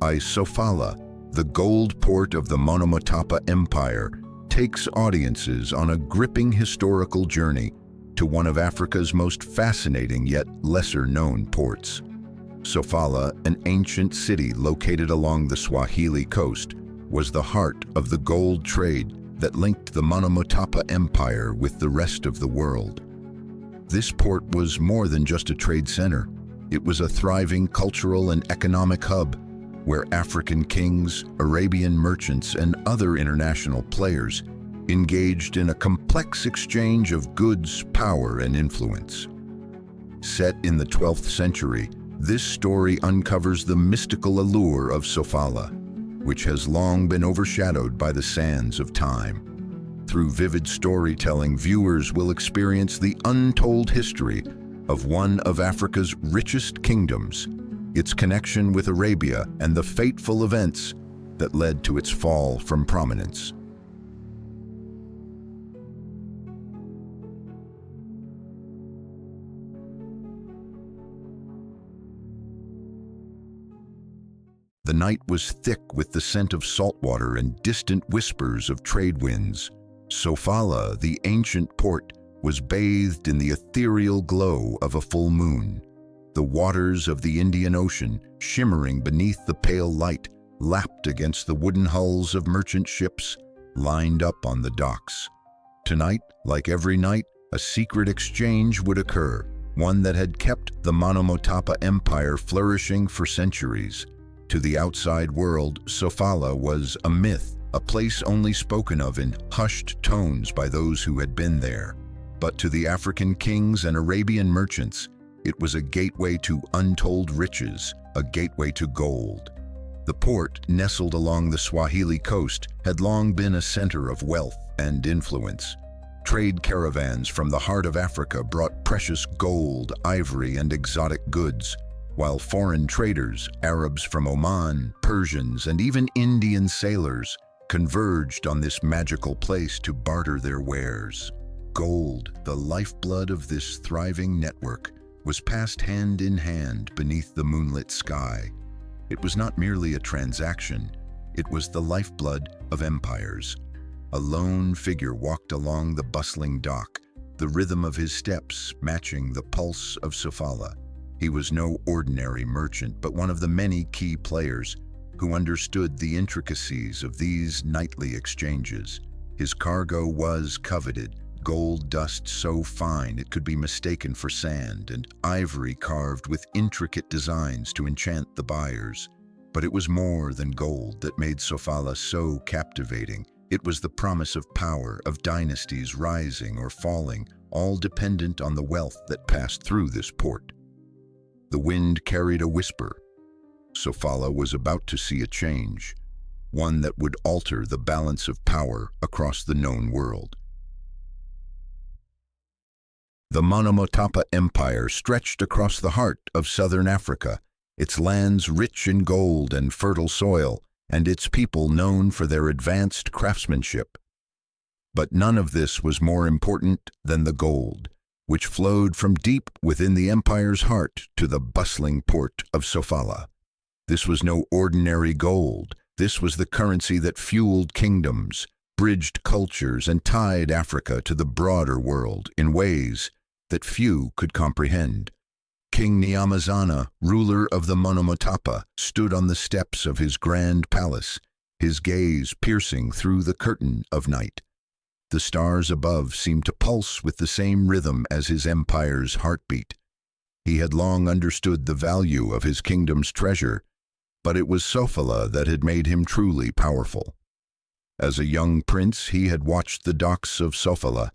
Sofala, the gold port of the Monomotapa Empire, takes audiences on a gripping historical journey to one of Africa's most fascinating yet lesser-known ports. Sofala, an ancient city located along the Swahili coast, was the heart of the gold trade that linked the Monomotapa Empire with the rest of the world. This port was more than just a trade center. It was a thriving cultural and economic hub where African kings, Arabian merchants, and other international players engaged in a complex exchange of goods, power, and influence. Set in the 12th century, this story uncovers the mystical allure of Sofala, which has long been overshadowed by the sands of time. Through vivid storytelling, viewers will experience the untold history of one of Africa's richest kingdoms, its connection with Arabia, and the fateful events that led to its fall from prominence. The night was thick with the scent of saltwater and distant whispers of trade winds. Sofala, the ancient port, was bathed in the ethereal glow of a full moon. The waters of the Indian Ocean, shimmering beneath the pale light, lapped against the wooden hulls of merchant ships lined up on the docks. Tonight, like every night, a secret exchange would occur, one that had kept the Monomotapa Empire flourishing for centuries. To the outside world, Sofala was a myth, a place only spoken of in hushed tones by those who had been there. But to the African kings and Arabian merchants, it was a gateway to untold riches, a gateway to gold. The port, nestled along the Swahili coast, had long been a center of wealth and influence. Trade caravans from the heart of Africa brought precious gold, ivory, and exotic goods, while foreign traders, Arabs from Oman, Persians, and even Indian sailors, converged on this magical place to barter their wares. Gold, the lifeblood of this thriving network, was passed hand in hand beneath the moonlit sky. It was not merely a transaction, it was the lifeblood of empires. A lone figure walked along the bustling dock, the rhythm of his steps matching the pulse of Sofala. He was no ordinary merchant, but one of the many key players who understood the intricacies of these nightly exchanges. His cargo was coveted, gold dust so fine it could be mistaken for sand, and ivory carved with intricate designs to enchant the buyers. But it was more than gold that made Sofala so captivating. It was the promise of power, of dynasties rising or falling, all dependent on the wealth that passed through this port. The wind carried a whisper. Sofala was about to see a change, one that would alter the balance of power across the known world. The Monomotapa Empire stretched across the heart of southern Africa, its lands rich in gold and fertile soil, and its people known for their advanced craftsmanship. But none of this was more important than the gold, which flowed from deep within the empire's heart to the bustling port of Sofala. This was no ordinary gold. This was the currency that fueled kingdoms, bridged cultures, and tied Africa to the broader world in ways that few could comprehend. King Nyamazana, ruler of the Monomotapa, stood on the steps of his grand palace, his gaze piercing through the curtain of night. The stars above seemed to pulse with the same rhythm as his empire's heartbeat. He had long understood the value of his kingdom's treasure, but it was Sofala that had made him truly powerful. As a young prince, he had watched the docks of Sofala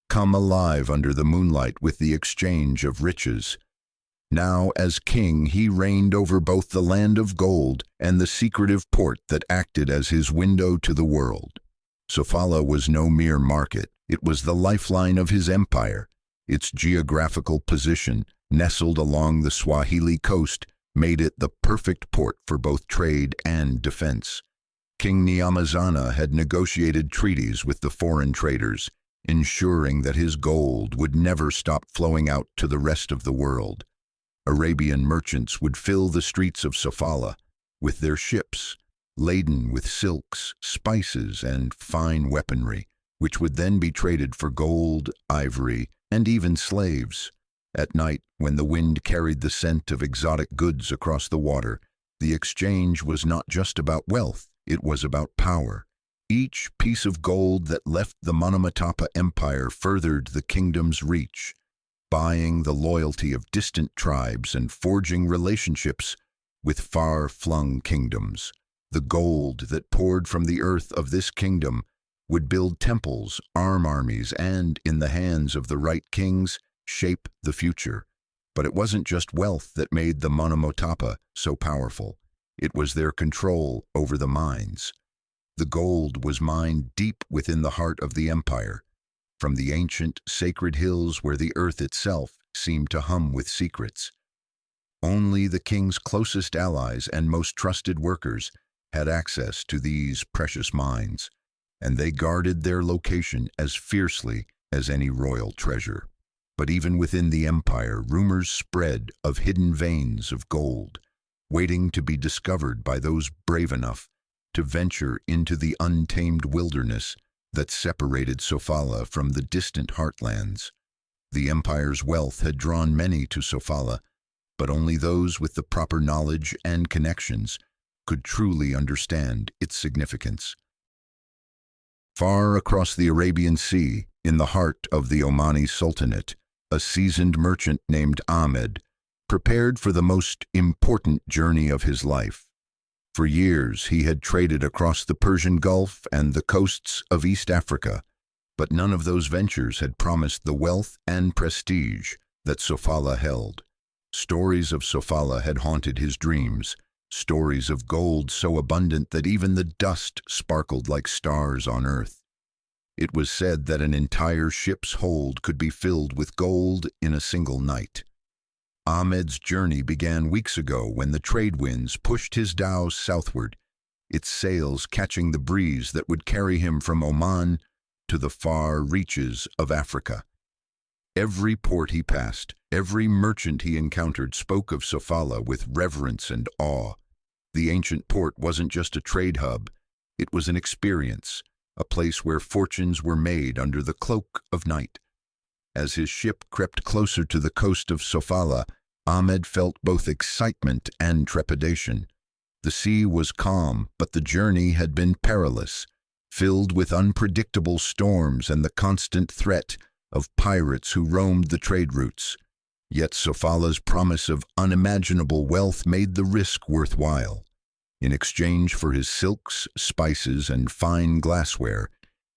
come alive under the moonlight with the exchange of riches. Now, as king, he reigned over both the land of gold and the secretive port that acted as his window to the world. Sofala was no mere market. It was the lifeline of his empire. Its geographical position, nestled along the Swahili coast, made it the perfect port for both trade and defense. King Nyamazana had negotiated treaties with the foreign traders, ensuring that his gold would never stop flowing out to the rest of the world. Arabian merchants would fill the streets of Sofala, with their ships, laden with silks, spices, and fine weaponry, which would then be traded for gold, ivory, and even slaves. At night, when the wind carried the scent of exotic goods across the water, the exchange was not just about wealth, it was about power. Each piece of gold that left the Monomotapa Empire furthered the kingdom's reach, buying the loyalty of distant tribes and forging relationships with far-flung kingdoms. The gold that poured from the earth of this kingdom would build temples, arm armies, and, in the hands of the right kings, shape the future. But it wasn't just wealth that made the Monomotapa so powerful. It was their control over the mines. The gold was mined deep within the heart of the empire, from the ancient, sacred hills where the earth itself seemed to hum with secrets. Only the king's closest allies and most trusted workers had access to these precious mines, and they guarded their location as fiercely as any royal treasure. But even within the empire, rumors spread of hidden veins of gold, waiting to be discovered by those brave enough to venture into the untamed wilderness that separated Sofala from the distant heartlands. The empire's wealth had drawn many to Sofala, but only those with the proper knowledge and connections could truly understand its significance. Far across the Arabian Sea, in the heart of the Omani Sultanate, a seasoned merchant named Ahmed prepared for the most important journey of his life. For years he had traded across the Persian Gulf and the coasts of East Africa, but none of those ventures had promised the wealth and prestige that Sofala held. Stories of Sofala had haunted his dreams, stories of gold so abundant that even the dust sparkled like stars on earth. It was said that an entire ship's hold could be filled with gold in a single night. Ahmed's journey began weeks ago when the trade winds pushed his dhow southward, its sails catching the breeze that would carry him from Oman to the far reaches of Africa. Every port he passed, every merchant he encountered spoke of Sofala with reverence and awe. The ancient port wasn't just a trade hub, it was an experience, a place where fortunes were made under the cloak of night. As his ship crept closer to the coast of Sofala, Ahmed felt both excitement and trepidation. The sea was calm, but the journey had been perilous, filled with unpredictable storms and the constant threat of pirates who roamed the trade routes. Yet Sofala's promise of unimaginable wealth made the risk worthwhile. In exchange for his silks, spices, and fine glassware,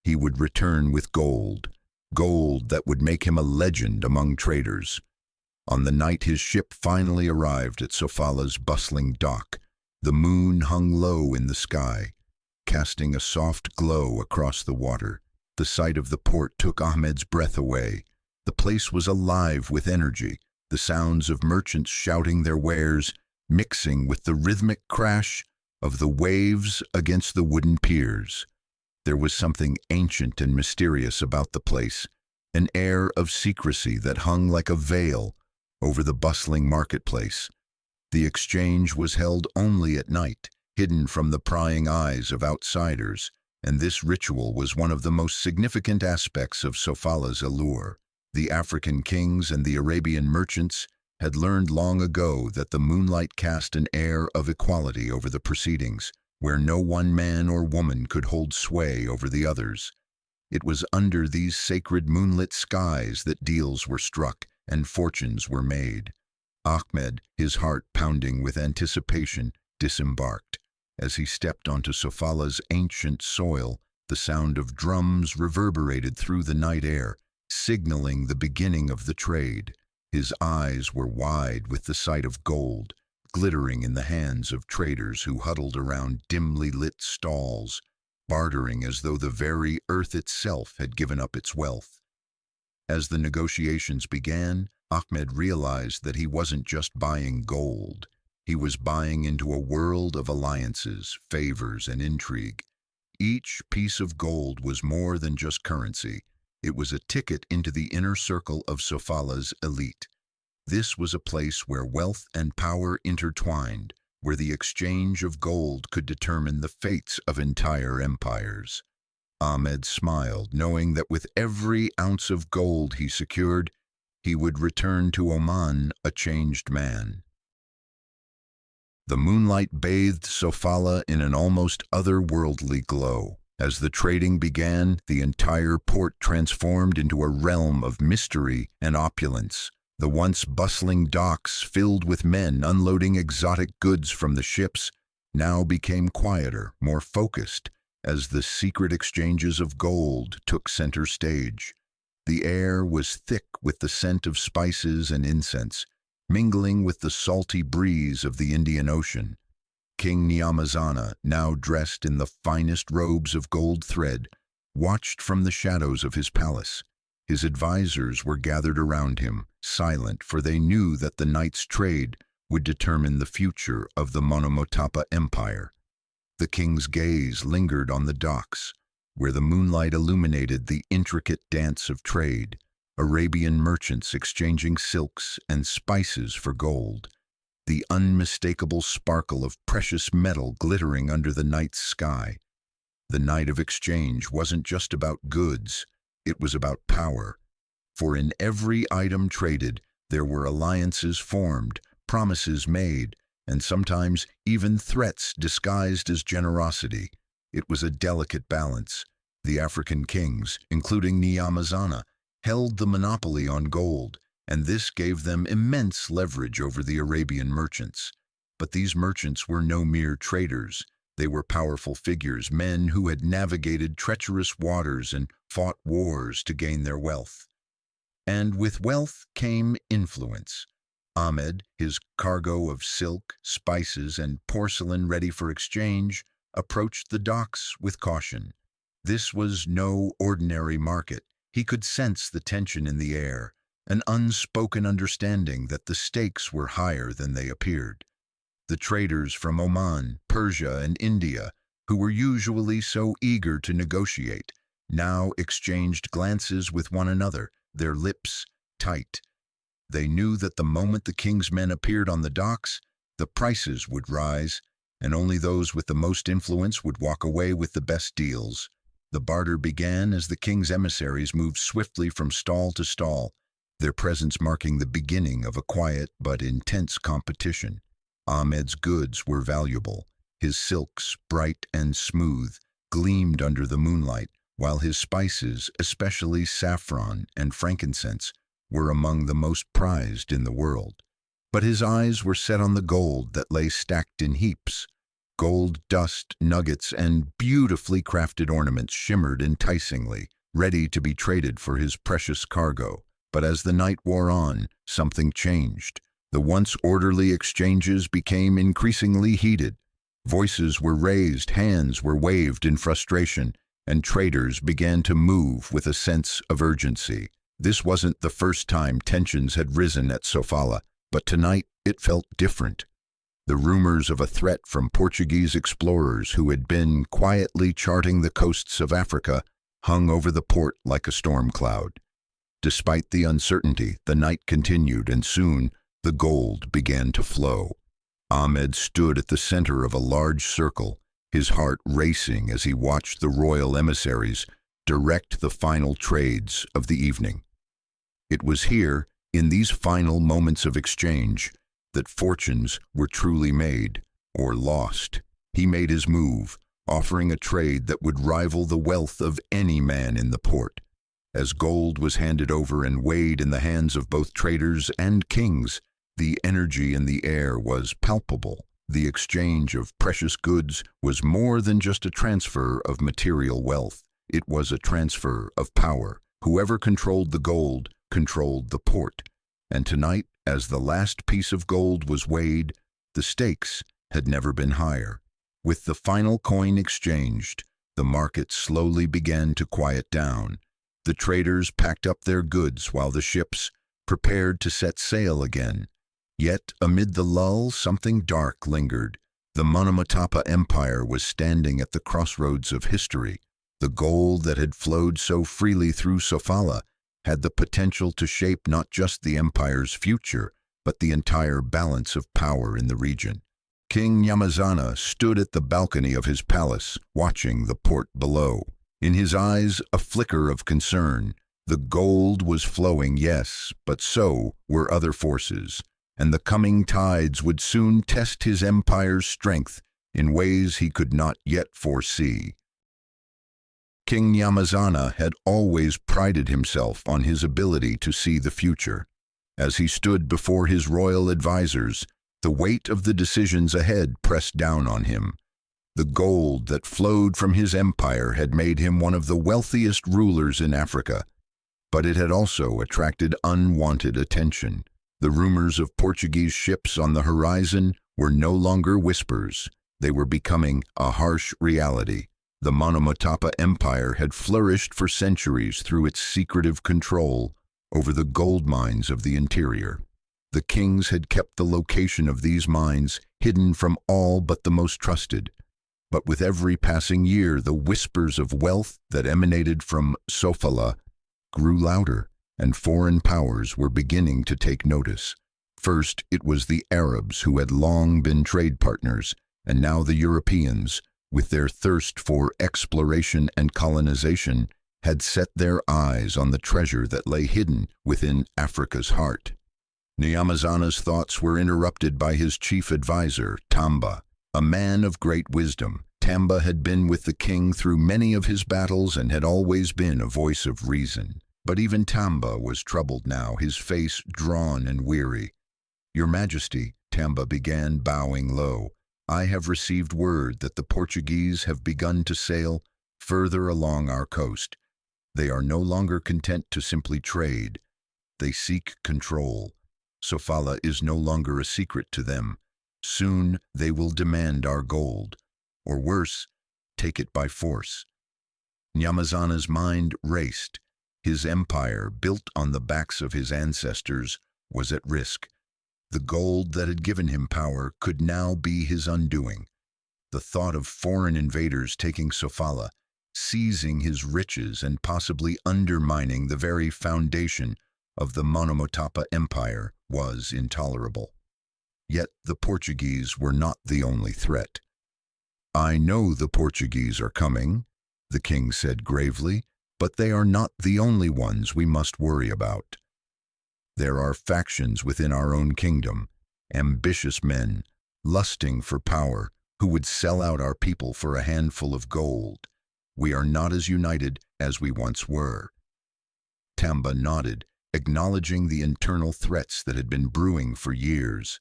he would return with gold that would make him a legend among traders. On the night his ship finally arrived at Sofala's bustling dock, the moon hung low in the sky, casting a soft glow across the water. The sight of the port took Ahmed's breath away. The place was alive with energy, the sounds of merchants shouting their wares, mixing with the rhythmic crash of the waves against the wooden piers. There was something ancient and mysterious about the place, an air of secrecy that hung like a veil over the bustling marketplace. The exchange was held only at night, hidden from the prying eyes of outsiders, and this ritual was one of the most significant aspects of Sofala's allure. The African kings and the Arabian merchants had learned long ago that the moonlight cast an air of equality over the proceedings, where no one man or woman could hold sway over the others. It was under these sacred moonlit skies that deals were struck and fortunes were made. Ahmed, his heart pounding with anticipation, disembarked. As he stepped onto Sofala's ancient soil, the sound of drums reverberated through the night air, signaling the beginning of the trade. His eyes were wide with the sight of gold, glittering in the hands of traders who huddled around dimly lit stalls, bartering as though the very earth itself had given up its wealth. As the negotiations began, Ahmed realized that he wasn't just buying gold. He was buying into a world of alliances, favors, and intrigue. Each piece of gold was more than just currency. It was a ticket into the inner circle of Sofala's elite. This was a place where wealth and power intertwined, where the exchange of gold could determine the fates of entire empires. Ahmed smiled, knowing that with every ounce of gold he secured, he would return to Oman a changed man. The moonlight bathed Sofala in an almost otherworldly glow. As the trading began, the entire port transformed into a realm of mystery and opulence. The once bustling docks, filled with men unloading exotic goods from the ships, now became quieter, more focused, as the secret exchanges of gold took center stage. The air was thick with the scent of spices and incense, mingling with the salty breeze of the Indian Ocean. King Nyamazana, now dressed in the finest robes of gold thread, watched from the shadows of his palace. His advisors were gathered around him, silent, for they knew that the night's trade would determine the future of the Monomotapa Empire. The king's gaze lingered on the docks, where the moonlight illuminated the intricate dance of trade, Arabian merchants exchanging silks and spices for gold, the unmistakable sparkle of precious metal glittering under the night's sky. The night of exchange wasn't just about goods, it was about power. For in every item traded, there were alliances formed, promises made, and sometimes even threats disguised as generosity. It was a delicate balance. The African kings, including Nyamazana, held the monopoly on gold, and this gave them immense leverage over the Arabian merchants. But these merchants were no mere traders. They were powerful figures, men who had navigated treacherous waters and fought wars to gain their wealth. And with wealth came influence. Ahmed, his cargo of silk, spices, and porcelain ready for exchange, approached the docks with caution. This was no ordinary market. He could sense the tension in the air, an unspoken understanding that the stakes were higher than they appeared. The traders from Oman, Persia, and India, who were usually so eager to negotiate, now exchanged glances with one another, their lips tight. They knew that the moment the king's men appeared on the docks, the prices would rise, and only those with the most influence would walk away with the best deals. The barter began as the king's emissaries moved swiftly from stall to stall, their presence marking the beginning of a quiet but intense competition. Ahmed's goods were valuable. His silks, bright and smooth, gleamed under the moonlight, while his spices, especially saffron and frankincense, were among the most prized in the world. But his eyes were set on the gold that lay stacked in heaps. Gold dust, nuggets, and beautifully crafted ornaments shimmered enticingly, ready to be traded for his precious cargo. But as the night wore on, something changed. The once orderly exchanges became increasingly heated. Voices were raised, hands were waved in frustration, and traders began to move with a sense of urgency. This wasn't the first time tensions had risen at Sofala, but tonight it felt different. The rumors of a threat from Portuguese explorers who had been quietly charting the coasts of Africa hung over the port like a storm cloud. Despite the uncertainty, the night continued, and soon the gold began to flow. Ahmed stood at the center of a large circle, his heart racing as he watched the royal emissaries direct the final trades of the evening. It was here, in these final moments of exchange, that fortunes were truly made or lost. He made his move, offering a trade that would rival the wealth of any man in the port. As gold was handed over and weighed in the hands of both traders and kings, the energy in the air was palpable. The exchange of precious goods was more than just a transfer of material wealth. It was a transfer of power. Whoever controlled the gold controlled the port. And tonight, as the last piece of gold was weighed, the stakes had never been higher. With the final coin exchanged, the market slowly began to quiet down. The traders packed up their goods while the ships prepared to set sail again. Yet, amid the lull, something dark lingered. The Monomotapa Empire was standing at the crossroads of history. The gold that had flowed so freely through Sofala had the potential to shape not just the empire's future, but the entire balance of power in the region. King Nyamazana stood at the balcony of his palace, watching the port below. In his eyes, a flicker of concern. The gold was flowing, yes, but so were other forces, and the coming tides would soon test his empire's strength in ways he could not yet foresee. King Nyamazana had always prided himself on his ability to see the future. As he stood before his royal advisors, the weight of the decisions ahead pressed down on him. The gold that flowed from his empire had made him one of the wealthiest rulers in Africa, but it had also attracted unwanted attention. The rumors of Portuguese ships on the horizon were no longer whispers. They were becoming a harsh reality. The Monomotapa Empire had flourished for centuries through its secretive control over the gold mines of the interior. The kings had kept the location of these mines hidden from all but the most trusted. But with every passing year, the whispers of wealth that emanated from Sofala grew louder, and foreign powers were beginning to take notice. First, it was the Arabs, who had long been trade partners, and now the Europeans, with their thirst for exploration and colonization, had set their eyes on the treasure that lay hidden within Africa's heart. Nyamazana's thoughts were interrupted by his chief advisor, Tamba, a man of great wisdom. Tamba had been with the king through many of his battles and had always been a voice of reason. But even Tamba was troubled now, his face drawn and weary. "Your Majesty," Tamba began, bowing low, "I have received word that the Portuguese have begun to sail further along our coast. They are no longer content to simply trade. They seek control. Sofala is no longer a secret to them. Soon they will demand our gold, or worse, take it by force." Nyamazana's mind raced. His empire, built on the backs of his ancestors, was at risk. The gold that had given him power could now be his undoing. The thought of foreign invaders taking Sofala, seizing his riches and possibly undermining the very foundation of the Monomotapa Empire was intolerable. Yet the Portuguese were not the only threat. "I know the Portuguese are coming," the king said gravely, "but they are not the only ones we must worry about. There are factions within our own kingdom, ambitious men, lusting for power, who would sell out our people for a handful of gold. We are not as united as we once were." Tamba nodded, acknowledging the internal threats that had been brewing for years.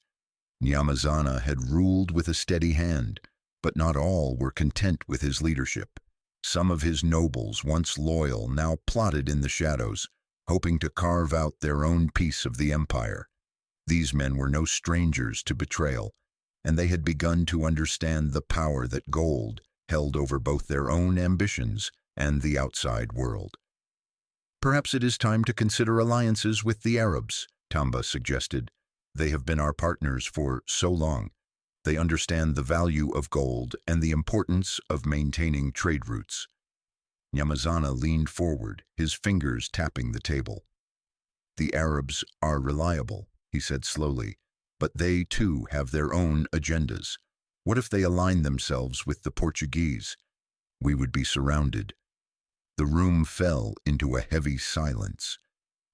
Nyamazana had ruled with a steady hand, but not all were content with his leadership. Some of his nobles, once loyal, now plotted in the shadows, hoping to carve out their own piece of the empire. These men were no strangers to betrayal, and they had begun to understand the power that gold held over both their own ambitions and the outside world. "Perhaps it is time to consider alliances with the Arabs," Tamba suggested. "They have been our partners for so long. They understand the value of gold and the importance of maintaining trade routes." Nyamazana leaned forward, his fingers tapping the table. "The Arabs are reliable," he said slowly, "but they too have their own agendas. What if they align themselves with the Portuguese? We would be surrounded." The room fell into a heavy silence.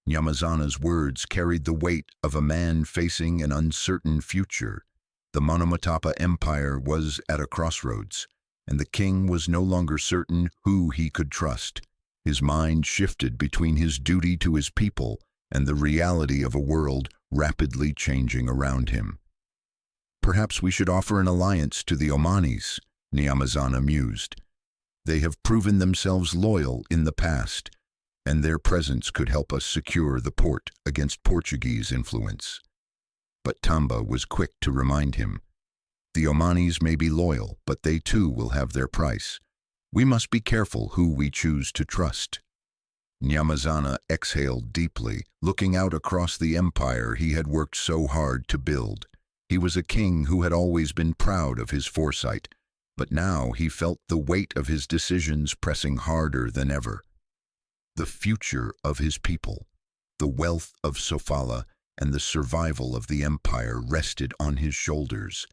Nyamazana's words carried the weight of a man facing an uncertain future. The Monomotapa Empire was at a crossroads, and the king was no longer certain who he could trust. His mind shifted between his duty to his people and the reality of a world rapidly changing around him. "Perhaps we should offer an alliance to the Omanis," Nyamazana mused. "They have proven themselves loyal in the past, and their presence could help us secure the port against Portuguese influence." But Tamba was quick to remind him, "The Omanis may be loyal, but they too will have their price. We must be careful who we choose to trust." Nyamazana exhaled deeply, looking out across the empire he had worked so hard to build. He was a king who had always been proud of his foresight, but now he felt the weight of his decisions pressing harder than ever. The future of his people, the wealth of Sofala, and the survival of the empire rested on his shoulders.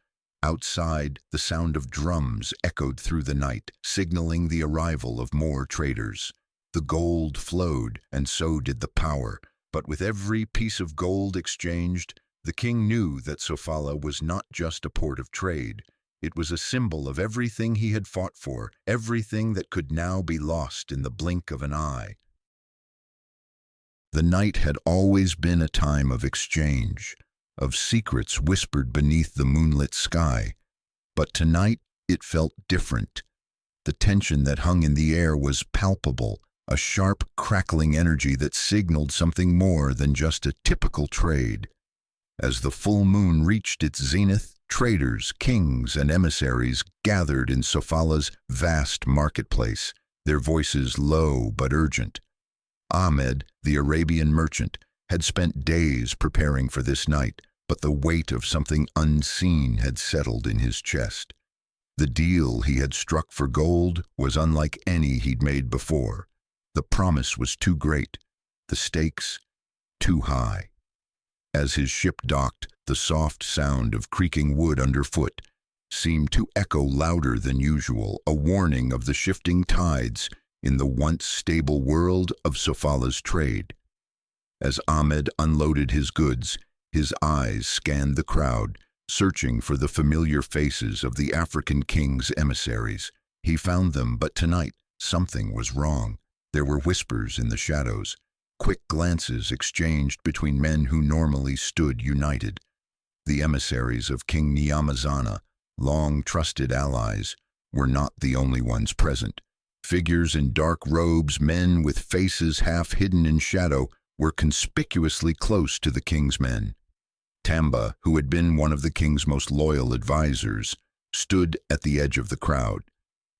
Outside, the sound of drums echoed through the night, signaling the arrival of more traders. The gold flowed, and so did the power. But with every piece of gold exchanged, the king knew that Sofala was not just a port of trade. It was a symbol of everything he had fought for, everything that could now be lost in the blink of an eye. The night had always been a time of exchange, of secrets whispered beneath the moonlit sky. But tonight it felt different. The tension that hung in the air was palpable, a sharp, crackling energy that signaled something more than just a typical trade. As the full moon reached its zenith, traders, kings, and emissaries gathered in Sofala's vast marketplace, their voices low but urgent. Ahmed, the Arabian merchant, had spent days preparing for this night, but the weight of something unseen had settled in his chest. The deal he had struck for gold was unlike any he'd made before. The promise was too great, the stakes too high. As his ship docked, the soft sound of creaking wood underfoot seemed to echo louder than usual, a warning of the shifting tides in the once stable world of Sofala's trade. As Ahmed unloaded his goods, his eyes scanned the crowd, searching for the familiar faces of the African king's emissaries. He found them, but tonight something was wrong. There were whispers in the shadows, quick glances exchanged between men who normally stood united. The emissaries of King Nyamazana, long trusted allies, were not the only ones present. Figures in dark robes, men with faces half hidden in shadow, were conspicuously close to the king's men. Tamba, who had been one of the king's most loyal advisors, stood at the edge of the crowd.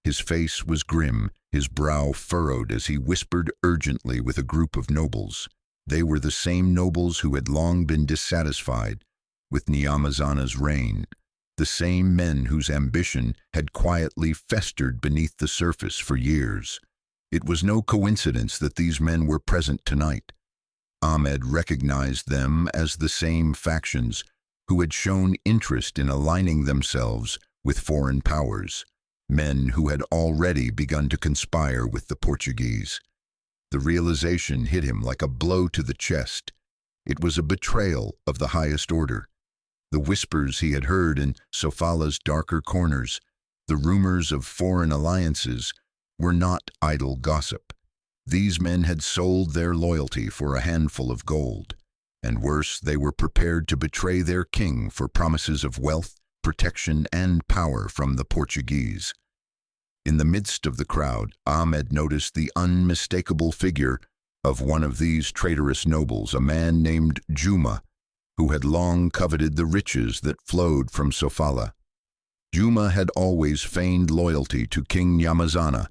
His face was grim, his brow furrowed as he whispered urgently with a group of nobles. They were the same nobles who had long been dissatisfied with Nyamazana's reign, the same men whose ambition had quietly festered beneath the surface for years. It was no coincidence that these men were present tonight. Ahmed recognized them as the same factions who had shown interest in aligning themselves with foreign powers, men who had already begun to conspire with the Portuguese. The realization hit him like a blow to the chest. It was a betrayal of the highest order. The whispers he had heard in Sofala's darker corners, the rumors of foreign alliances, were not idle gossip. These men had sold their loyalty for a handful of gold, and worse, they were prepared to betray their king for promises of wealth, protection, and power from the Portuguese. In the midst of the crowd, Ahmed noticed the unmistakable figure of one of these traitorous nobles, a man named Juma, who had long coveted the riches that flowed from Sofala. Juma had always feigned loyalty to King Nyamazana,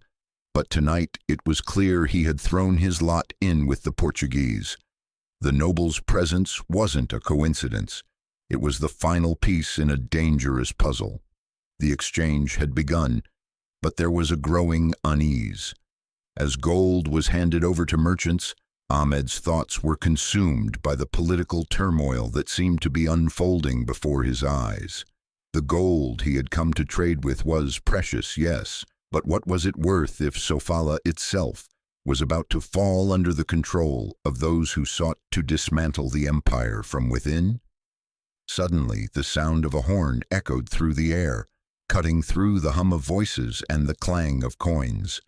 but tonight it was clear he had thrown his lot in with the Portuguese. The noble's presence wasn't a coincidence. It was the final piece in a dangerous puzzle. The exchange had begun, but there was a growing unease. As gold was handed over to merchants, Ahmed's thoughts were consumed by the political turmoil that seemed to be unfolding before his eyes. The gold he had come to trade with was precious, yes, but what was it worth if Sofala itself was about to fall under the control of those who sought to dismantle the empire from within? Suddenly, the sound of a horn echoed through the air, cutting through the hum of voices and the clang of coins.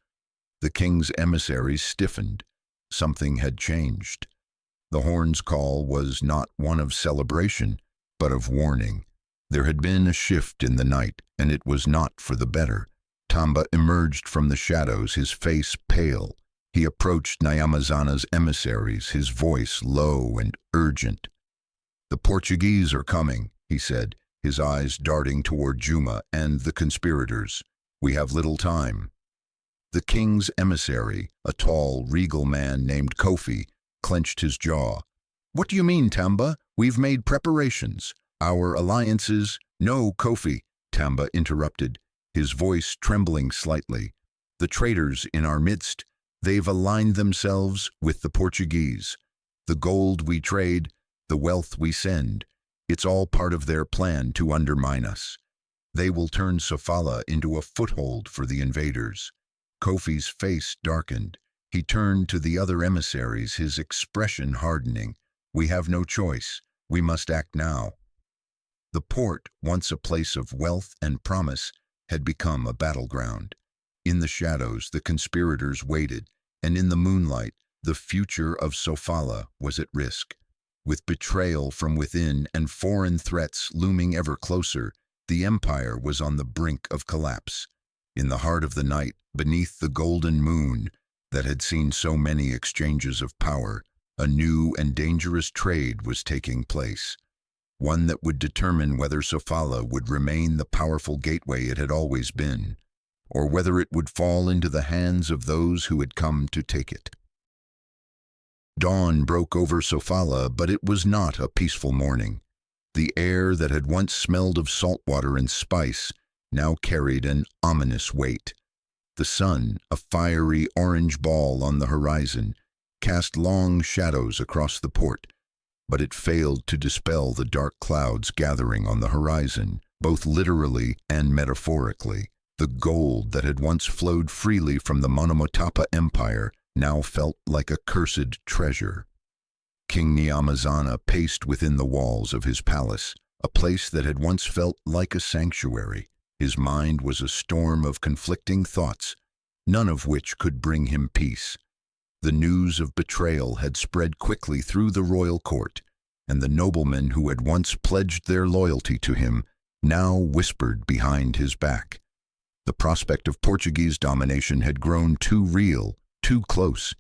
The king's emissaries stiffened. Something had changed. The horn's call was not one of celebration, but of warning. There had been a shift in the night, and it was not for the better. Tamba emerged from the shadows, his face pale. He approached Nyamazana's emissaries, his voice low and urgent. "The Portuguese are coming," he said, his eyes darting toward Juma and the conspirators. "We have little time." The king's emissary, a tall, regal man named Kofi, clenched his jaw. "What do you mean, Tamba? We've made preparations. Our alliances—" "No, Kofi," Tamba interrupted, his voice trembling slightly. "The traitors in our midst, they've aligned themselves with the Portuguese. The gold we trade, the wealth we send, it's all part of their plan to undermine us. They will turn Sofala into a foothold for the invaders. Kofi's face darkened. He turned to the other emissaries, his expression hardening. We have no choice. We must act now. The port, once a place of wealth and promise, had become a battleground. In the shadows, the conspirators waited, and in the moonlight, the future of Sofala was at risk. With betrayal from within and foreign threats looming ever closer, the empire was on the brink of collapse. In the heart of the night, beneath the golden moon that had seen so many exchanges of power, a new and dangerous trade was taking place. One that would determine whether Sofala would remain the powerful gateway it had always been, or whether it would fall into the hands of those who had come to take it. Dawn broke over Sofala, but it was not a peaceful morning. The air that had once smelled of salt water and spice now carried an ominous weight. The sun, a fiery orange ball on the horizon, cast long shadows across the port, but it failed to dispel the dark clouds gathering on the horizon, both literally and metaphorically. The gold that had once flowed freely from the Monomotapa Empire now felt like a cursed treasure. King Nyamazana paced within the walls of his palace, a place that had once felt like a sanctuary. His mind was a storm of conflicting thoughts, none of which could bring him peace. The news of betrayal had spread quickly through the royal court, and the noblemen who had once pledged their loyalty to him now whispered behind his back. The prospect of Portuguese domination had grown too real, too close.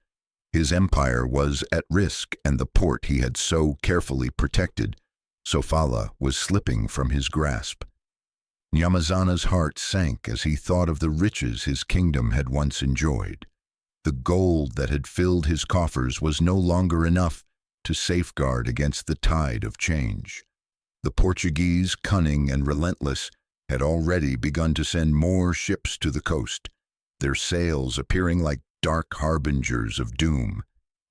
His empire was at risk, and the port he had so carefully protected, Sofala, was slipping from his grasp. Nyamazana's heart sank as he thought of the riches his kingdom had once enjoyed. The gold that had filled his coffers was no longer enough to safeguard against the tide of change. The Portuguese, cunning and relentless, had already begun to send more ships to the coast, their sails appearing like dark harbingers of doom.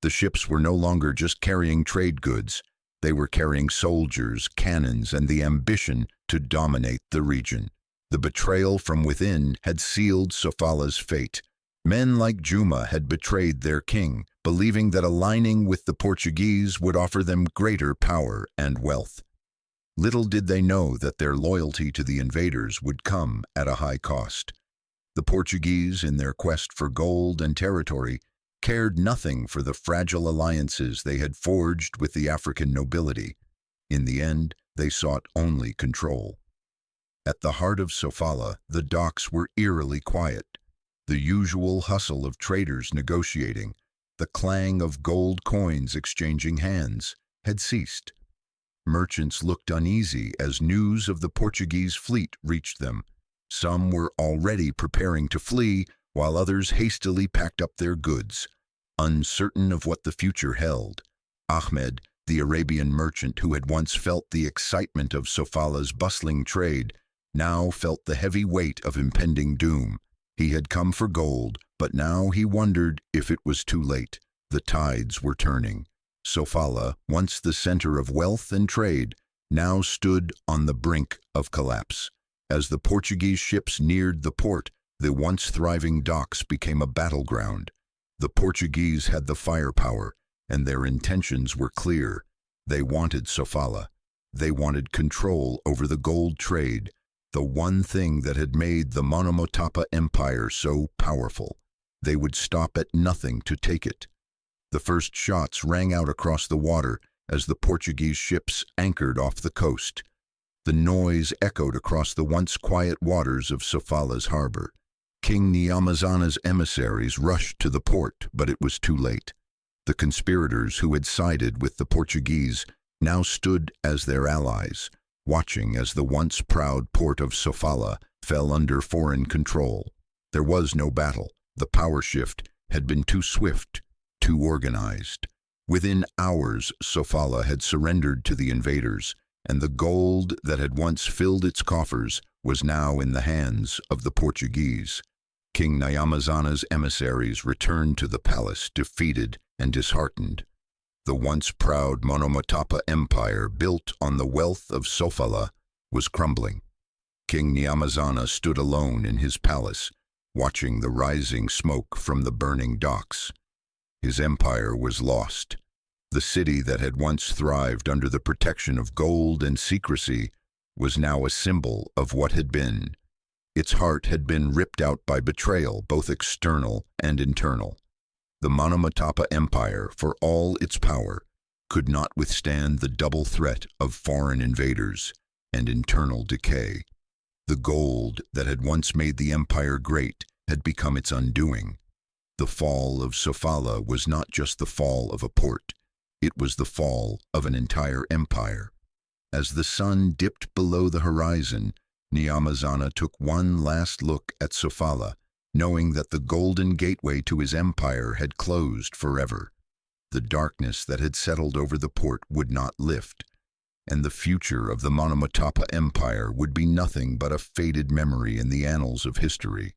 The ships were no longer just carrying trade goods. They were carrying soldiers, cannons, and the ambition to dominate the region. The betrayal from within had sealed Sofala's fate. Men like Juma had betrayed their king, believing that aligning with the Portuguese would offer them greater power and wealth. Little did they know that their loyalty to the invaders would come at a high cost. The Portuguese, in their quest for gold and territory, cared nothing for the fragile alliances they had forged with the African nobility. In the end, they sought only control. At the heart of Sofala, the docks were eerily quiet. The usual hustle of traders negotiating, the clang of gold coins exchanging hands, had ceased. Merchants looked uneasy as news of the Portuguese fleet reached them. Some were already preparing to flee, while others hastily packed up their goods. Uncertain of what the future held, Ahmed, the Arabian merchant who had once felt the excitement of Sofala's bustling trade, now felt the heavy weight of impending doom. He had come for gold, but now he wondered if it was too late. The tides were turning. Sofala, once the center of wealth and trade, now stood on the brink of collapse. As the Portuguese ships neared the port, the once thriving docks became a battleground. The Portuguese had the firepower, and their intentions were clear. They wanted Sofala. They wanted control over the gold trade, the one thing that had made the Monomotapa Empire so powerful. They would stop at nothing to take it. The first shots rang out across the water as the Portuguese ships anchored off the coast. The noise echoed across the once quiet waters of Sofala's harbor. King Nyamazana's emissaries rushed to the port, but it was too late. The conspirators who had sided with the Portuguese now stood as their allies, watching as the once proud port of Sofala fell under foreign control. There was no battle. The power shift had been too swift, too organized. Within hours, Sofala had surrendered to the invaders, and the gold that had once filled its coffers was now in the hands of the Portuguese. King Nyamazana's emissaries returned to the palace defeated and disheartened. The once proud Monomotapa Empire, built on the wealth of Sofala, was crumbling. King Nyamazana stood alone in his palace, watching the rising smoke from the burning docks. His empire was lost. The city that had once thrived under the protection of gold and secrecy was now a symbol of what had been. Its heart had been ripped out by betrayal, both external and internal. The Monomotapa Empire, for all its power, could not withstand the double threat of foreign invaders and internal decay. The gold that had once made the empire great had become its undoing. The fall of Sofala was not just the fall of a port, it was the fall of an entire empire. As the sun dipped below the horizon, Nyamazana took one last look at Sofala, knowing that the golden gateway to his empire had closed forever. The darkness that had settled over the port would not lift, and the future of the Monomotapa Empire would be nothing but a faded memory in the annals of history.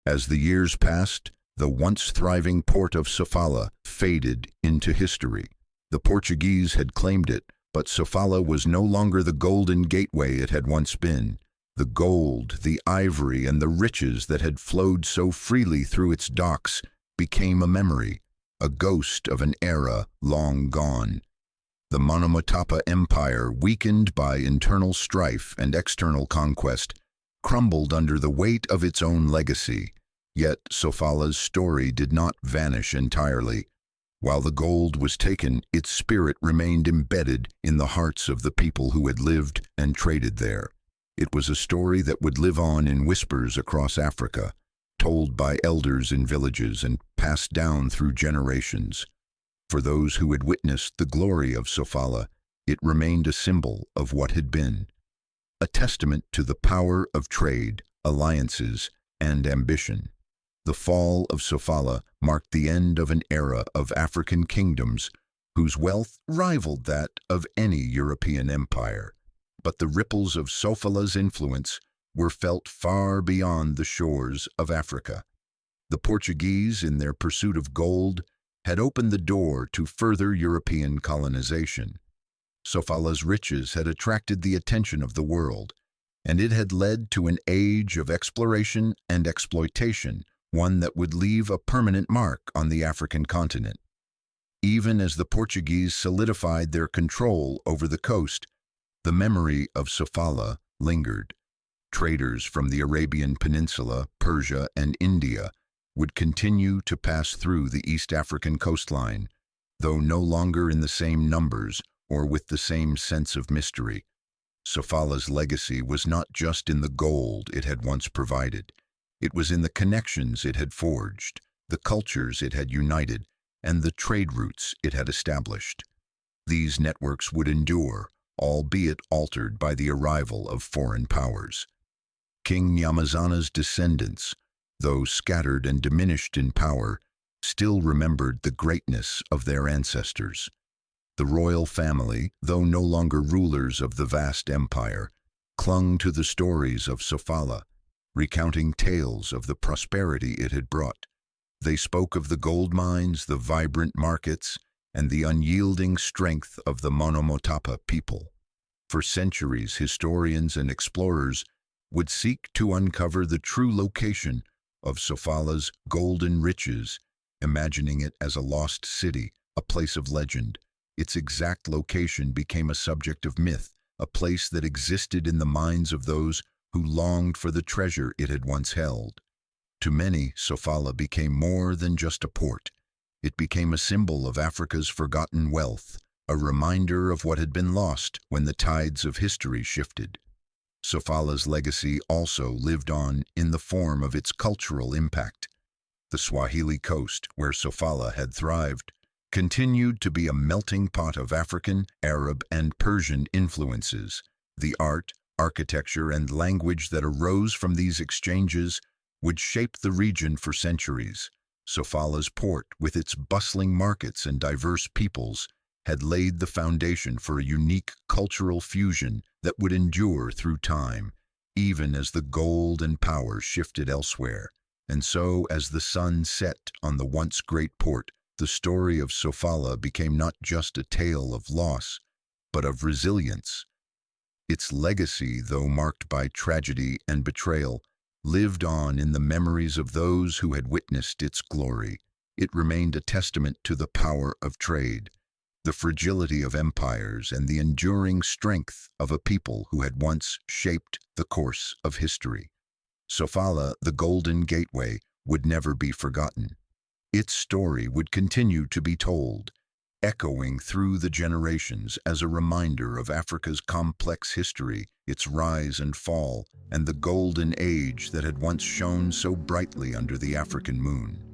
As the years passed, the once thriving port of Sofala faded into history. The Portuguese had claimed it, but Sofala was no longer the golden gateway it had once been. The gold, the ivory, and the riches that had flowed so freely through its docks became a memory, a ghost of an era long gone. The Monomotapa Empire, weakened by internal strife and external conquest, crumbled under the weight of its own legacy. Yet Sofala's story did not vanish entirely. While the gold was taken, its spirit remained embedded in the hearts of the people who had lived and traded there. It was a story that would live on in whispers across Africa, told by elders in villages and passed down through generations. For those who had witnessed the glory of Sofala, it remained a symbol of what had been, a testament to the power of trade, alliances, and ambition. The fall of Sofala marked the end of an era of African kingdoms whose wealth rivaled that of any European empire. But the ripples of Sofala's influence were felt far beyond the shores of Africa. The Portuguese, in their pursuit of gold, had opened the door to further European colonization. Sofala's riches had attracted the attention of the world, and it had led to an age of exploration and exploitation, one that would leave a permanent mark on the African continent. Even as the Portuguese solidified their control over the coast, the memory of Sofala lingered. Traders from the Arabian Peninsula, Persia, and India would continue to pass through the East African coastline, though no longer in the same numbers or with the same sense of mystery. Sofala's legacy was not just in the gold it had once provided. It was in the connections it had forged, the cultures it had united, and the trade routes it had established. These networks would endure, albeit altered by the arrival of foreign powers. King Nyamazana's descendants, though scattered and diminished in power, still remembered the greatness of their ancestors. The royal family, though no longer rulers of the vast empire, clung to the stories of Sofala, recounting tales of the prosperity it had brought. They spoke of the gold mines, the vibrant markets, and the unyielding strength of the Monomotapa people. For centuries, historians and explorers would seek to uncover the true location of Sofala's golden riches, imagining it as a lost city, a place of legend. Its exact location became a subject of myth, a place that existed in the minds of those who longed for the treasure it had once held. To many, Sofala became more than just a port. It became a symbol of Africa's forgotten wealth, a reminder of what had been lost when the tides of history shifted. Sofala's legacy also lived on in the form of its cultural impact. The Swahili coast, where Sofala had thrived, continued to be a melting pot of African, Arab, and Persian influences. The art, architecture, and language that arose from these exchanges would shape the region for centuries. Sofala's port, with its bustling markets and diverse peoples, had laid the foundation for a unique cultural fusion that would endure through time, even as the gold and power shifted elsewhere. And so, as the sun set on the once great port, the story of Sofala became not just a tale of loss, but of resilience. Its legacy, though marked by tragedy and betrayal, lived on in the memories of those who had witnessed its glory. It remained a testament to the power of trade, the fragility of empires, and the enduring strength of a people who had once shaped the course of history. Sofala, the Golden Gateway, would never be forgotten. Its story would continue to be told, echoing through the generations as a reminder of Africa's complex history, its rise and fall, and the golden age that had once shone so brightly under the African moon.